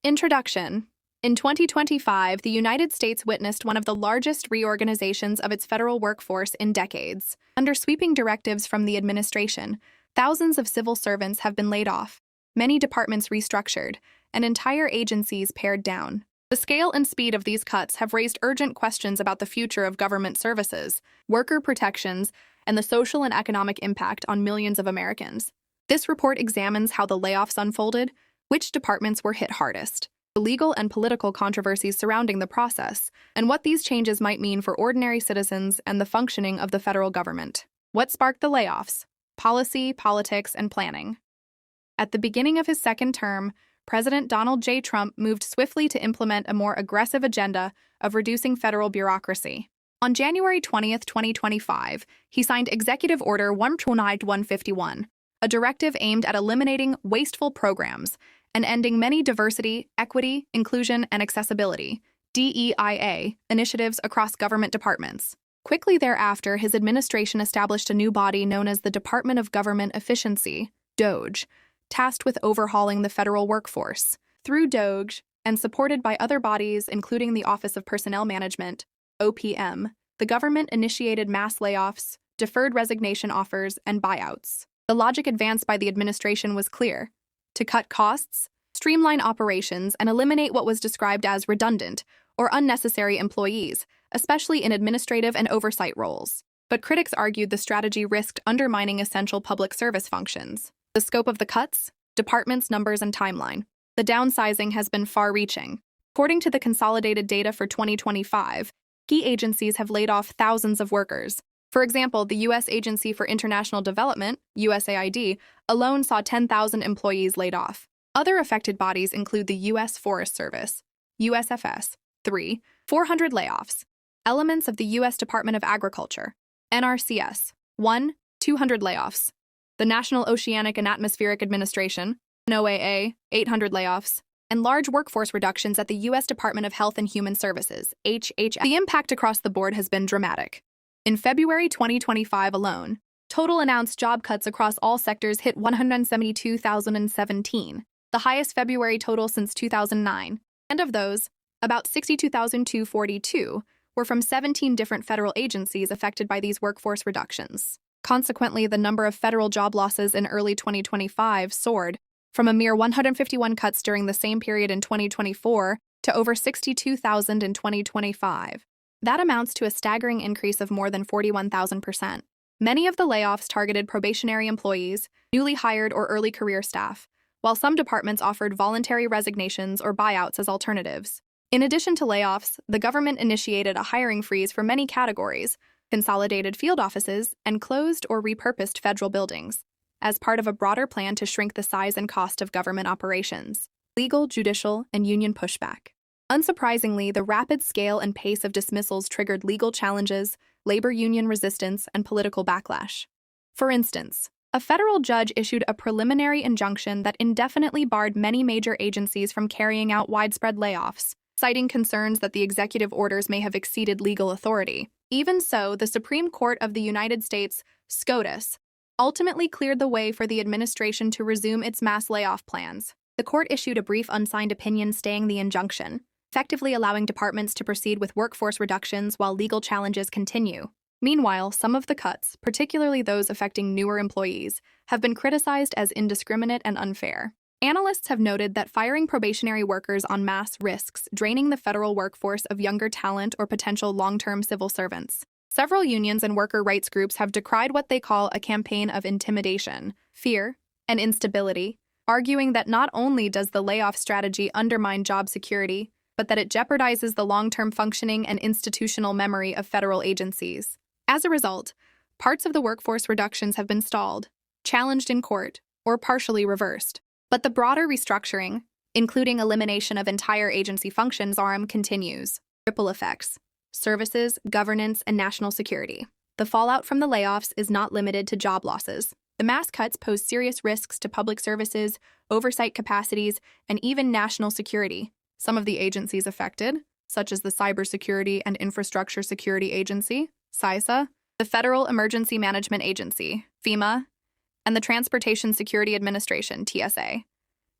Introduction. In 2025, the United States witnessed one of the largest reorganizations of its federal workforce in decades. Under sweeping directives from the administration, thousands of civil servants have been laid off, many departments restructured, and entire agencies pared down. The scale and speed of these cuts have raised urgent questions about the future of government services, worker protections, and the social and economic impact on millions of Americans. This report examines how the layoffs unfolded, which departments were hit hardest, the legal and political controversies surrounding the process, and what these changes might mean for ordinary citizens and the functioning of the federal government. What sparked the layoffs? Policy, politics, and planning. At the beginning of his second term, President Donald J. Trump moved swiftly to implement a more aggressive agenda of reducing federal bureaucracy. On January 20, 2025, he signed Executive Order 151, a directive aimed at eliminating wasteful programs and ending many diversity, equity, inclusion, and accessibility (DEIA) initiatives across government departments. Quickly thereafter, his administration established a new body known as the Department of Government Efficiency, DOGE, tasked with overhauling the federal workforce. Through DOGE, and supported by other bodies including the Office of Personnel Management, OPM, the government initiated mass layoffs, deferred resignation offers, and buyouts. The logic advanced by the administration was clear: to cut costs, streamline operations, and eliminate what was described as redundant or unnecessary employees, especially in administrative and oversight roles. But critics argued the strategy risked undermining essential public service functions. The scope of the cuts, departments, numbers, and timeline. The downsizing has been far-reaching. According to the consolidated data for 2025, key agencies have laid off thousands of workers. For example, the U.S. Agency for International Development, USAID, alone saw 10,000 employees laid off. Other affected bodies include the U.S. Forest Service, USFS, 400 layoffs. Elements of the U.S. Department of Agriculture, NRCS, 200 layoffs. The National Oceanic and Atmospheric Administration, NOAA, 800 layoffs. And large workforce reductions at the U.S. Department of Health and Human Services, HHS. The impact across the board has been dramatic. In February 2025 alone, total announced job cuts across all sectors hit 172,017, the highest February total since 2009. And of those, about 62,242 were from 17 different federal agencies affected by these workforce reductions. Consequently, the number of federal job losses in early 2025 soared from a mere 151 cuts during the same period in 2024 to over 62,000 in 2025. That amounts to a staggering increase of more than 41,000%. Many of the layoffs targeted probationary employees, newly hired or early career staff, while some departments offered voluntary resignations or buyouts as alternatives. In addition to layoffs, the government initiated a hiring freeze for many categories, consolidated field offices, and closed or repurposed federal buildings, as part of a broader plan to shrink the size and cost of government operations. Legal, judicial, and union pushback. Unsurprisingly, the rapid scale and pace of dismissals triggered legal challenges, labor union resistance, and political backlash. For instance, a federal judge issued a preliminary injunction that indefinitely barred many major agencies from carrying out widespread layoffs, citing concerns that the executive orders may have exceeded legal authority. Even so, the Supreme Court of the United States, SCOTUS, ultimately cleared the way for the administration to resume its mass layoff plans. The court issued a brief unsigned opinion staying the injunction, effectively allowing departments to proceed with workforce reductions while legal challenges continue. Meanwhile, some of the cuts, particularly those affecting newer employees, have been criticized as indiscriminate and unfair. Analysts have noted that firing probationary workers en masse risks draining the federal workforce of younger talent or potential long-term civil servants. Several unions and worker rights groups have decried what they call a campaign of intimidation, fear, and instability, arguing that not only does the layoff strategy undermine job security, but that it jeopardizes the long-term functioning and institutional memory of federal agencies. As a result, parts of the workforce reductions have been stalled, challenged in court, or partially reversed. But the broader restructuring, including elimination of entire agency functions, continues. Ripple effects. Services, governance, and national security. The fallout from the layoffs is not limited to job losses. The mass cuts pose serious risks to public services, oversight capacities, and even national security. Some of the agencies affected, such as the Cybersecurity and Infrastructure Security Agency, CISA, the Federal Emergency Management Agency, FEMA, and the Transportation Security Administration, TSA,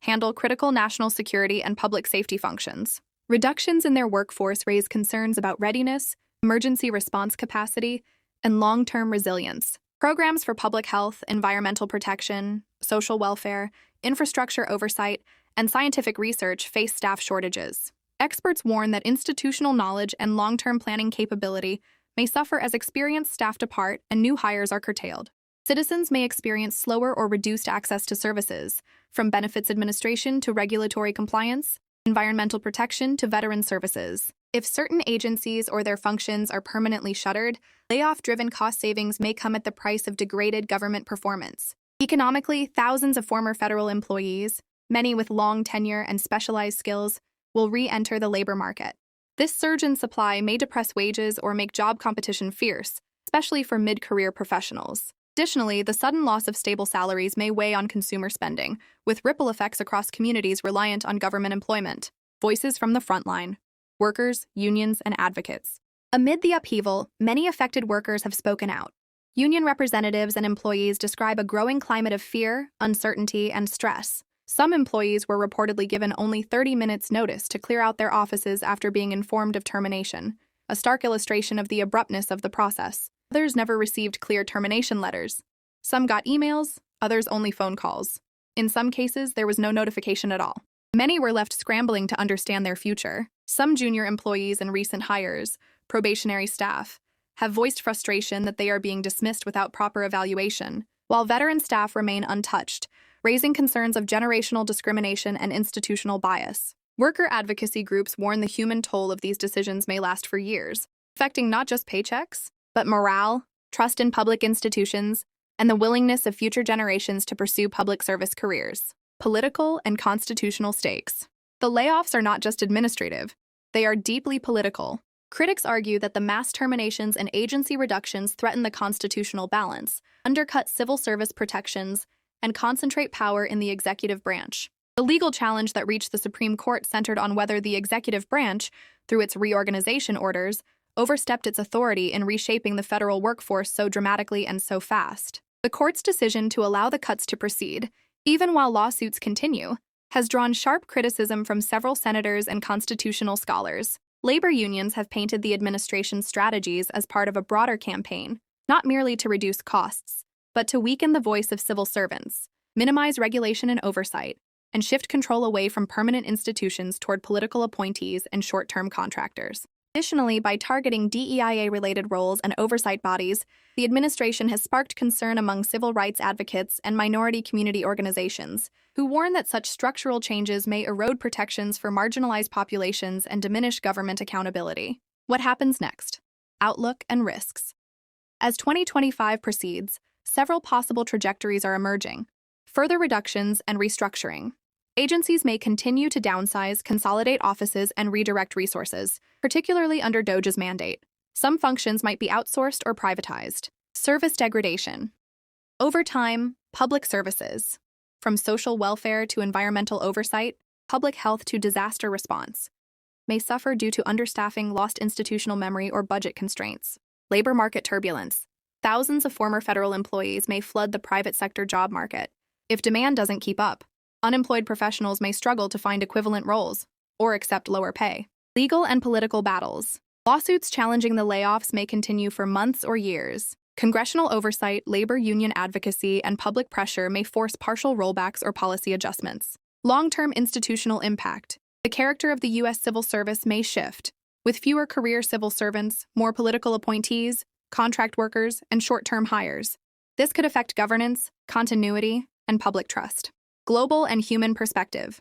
handle critical national security and public safety functions. Reductions in their workforce raise concerns about readiness, emergency response capacity, and long-term resilience. Programs for public health, environmental protection, social welfare, infrastructure oversight, and scientific research face staff shortages. Experts warn that institutional knowledge and long-term planning capability may suffer as experienced staff depart and new hires are curtailed. Citizens may experience slower or reduced access to services, from benefits administration to regulatory compliance, environmental protection to veteran services. If certain agencies or their functions are permanently shuttered, layoff-driven cost savings may come at the price of degraded government performance. Economically, thousands of former federal employees, many with long tenure and specialized skills, will re-enter the labor market. This surge in supply may depress wages or make job competition fierce, especially for mid-career professionals. Additionally, the sudden loss of stable salaries may weigh on consumer spending, with ripple effects across communities reliant on government employment. Voices from the front line: workers, unions, and advocates. Amid the upheaval, many affected workers have spoken out. Union representatives and employees describe a growing climate of fear, uncertainty, and stress. Some employees were reportedly given only 30 minutes' notice to clear out their offices after being informed of termination, a stark illustration of the abruptness of the process. Others never received clear termination letters. Some got emails, others only phone calls. In some cases, there was no notification at all. Many were left scrambling to understand their future. Some junior employees and recent hires, probationary staff, have voiced frustration that they are being dismissed without proper evaluation, while veteran staff remain untouched, raising concerns of generational discrimination and institutional bias. Worker advocacy groups warn the human toll of these decisions may last for years, affecting not just paychecks, but morale, trust in public institutions, and the willingness of future generations to pursue public service careers. Political and constitutional stakes. The layoffs are not just administrative, they are deeply political. Critics argue that the mass terminations and agency reductions threaten the constitutional balance, undercut civil service protections, and concentrate power in the executive branch. The legal challenge that reached the Supreme Court centered on whether the executive branch, through its reorganization orders, overstepped its authority in reshaping the federal workforce so dramatically and so fast. The court's decision to allow the cuts to proceed, even while lawsuits continue, has drawn sharp criticism from several senators and constitutional scholars. Labor unions have painted the administration's strategies as part of a broader campaign, not merely to reduce costs, but to weaken the voice of civil servants, minimize regulation and oversight, and shift control away from permanent institutions toward political appointees and short-term contractors. Additionally, by targeting DEIA-related roles and oversight bodies, the administration has sparked concern among civil rights advocates and minority community organizations, who warn that such structural changes may erode protections for marginalized populations and diminish government accountability. What happens next? Outlook and risks. As 2025 proceeds, several possible trajectories are emerging: further reductions and restructuring. Agencies may continue to downsize, consolidate offices, and redirect resources, particularly under DOJ's mandate. Some functions might be outsourced or privatized. Service degradation. Over time, public services, from social welfare to environmental oversight, public health to disaster response, may suffer due to understaffing, lost institutional memory, or budget constraints. Labor market turbulence. Thousands of former federal employees may flood the private sector job market. If demand doesn't keep up, unemployed professionals may struggle to find equivalent roles or accept lower pay. Legal and political battles. Lawsuits challenging the layoffs may continue for months or years. Congressional oversight, labor union advocacy, and public pressure may force partial rollbacks or policy adjustments. Long-term institutional impact. The character of the U.S. civil service may shift, with fewer career civil servants, more political appointees, contract workers, and short-term hires. This could affect governance, continuity, and public trust. Global and human perspective.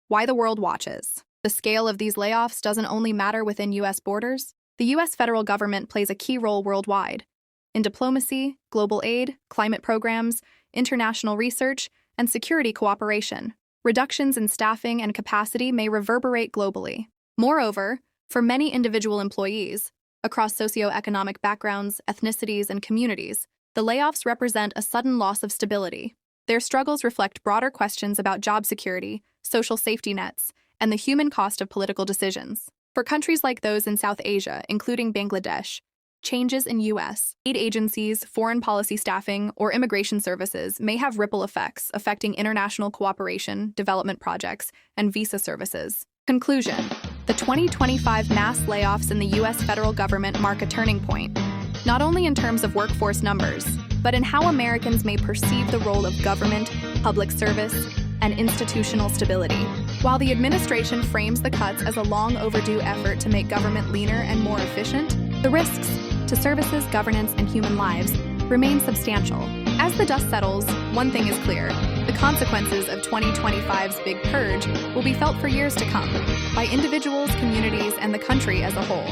Why the world watches. The scale of these layoffs doesn't only matter within U.S. borders. The U.S. federal government plays a key role worldwide in diplomacy, global aid, climate programs, international research, and security cooperation. Reductions in staffing and capacity may reverberate globally. Moreover, for many individual employees, across socioeconomic backgrounds, ethnicities, and communities, the layoffs represent a sudden loss of stability. Their struggles reflect broader questions about job security, social safety nets, and the human cost of political decisions. For countries like those in South Asia, including Bangladesh, Changes in U.S. aid agencies, foreign policy staffing, or immigration services may have ripple effects affecting international cooperation, development projects, and visa services. Conclusion: the 2025 mass layoffs in the U.S. federal government mark a turning point, not only in terms of workforce numbers, but in how Americans may perceive the role of government, public service, and institutional stability. While the administration frames the cuts as a long overdue effort to make government leaner and more efficient, the risks to services, governance, and human lives remain substantial. As the dust settles, one thing is clear: the consequences of 2025's big purge will be felt for years to come by individuals, communities, and the country as a whole.